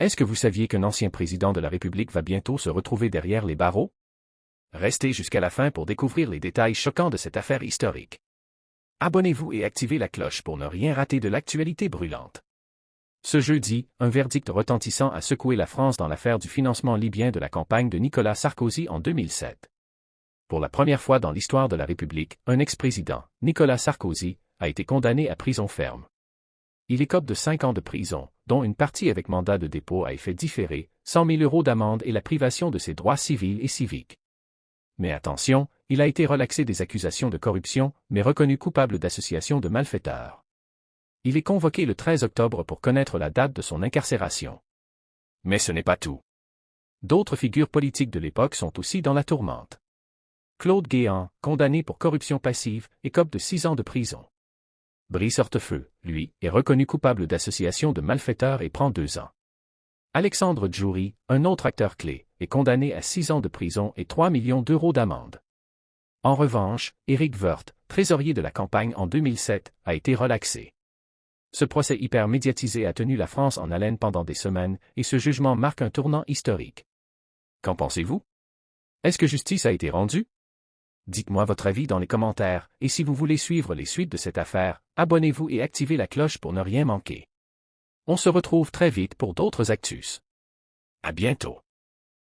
Est-ce que vous saviez qu'un ancien président de la République va bientôt se retrouver derrière les barreaux? Restez jusqu'à la fin pour découvrir les détails choquants de cette affaire historique. Abonnez-vous et activez la cloche pour ne rien rater de l'actualité brûlante. Ce jeudi, un verdict retentissant a secoué la France dans l'affaire du financement libyen de la campagne de Nicolas Sarkozy en 2007. Pour la première fois dans l'histoire de la République, un ex-président, Nicolas Sarkozy, a été condamné à prison ferme. Il écope de 5 ans de prison, dont une partie avec mandat de dépôt à effet différé, 100 000 € d'amende et la privation de ses droits civils et civiques. Mais attention, il a été relaxé des accusations de corruption, mais reconnu coupable d'association de malfaiteurs. Il est convoqué le 13 octobre pour connaître la date de son incarcération. Mais ce n'est pas tout. D'autres figures politiques de l'époque sont aussi dans la tourmente. Claude Guéant, condamné pour corruption passive, écope de 6 ans de prison. Brice Hortefeux, lui, est reconnu coupable d'association de malfaiteurs et prend 2 ans. Alexandre Djouri, un autre acteur clé, est condamné à 6 ans de prison et 3 millions d'euros d'amende. En revanche, Éric Woerth, trésorier de la campagne en 2007, a été relaxé. Ce procès hyper médiatisé a tenu la France en haleine pendant des semaines, et ce jugement marque un tournant historique. Qu'en pensez-vous? Est-ce que justice a été rendue? Dites-moi votre avis dans les commentaires, et si vous voulez suivre les suites de cette affaire, abonnez-vous et activez la cloche pour ne rien manquer. On se retrouve très vite pour d'autres actus. À bientôt.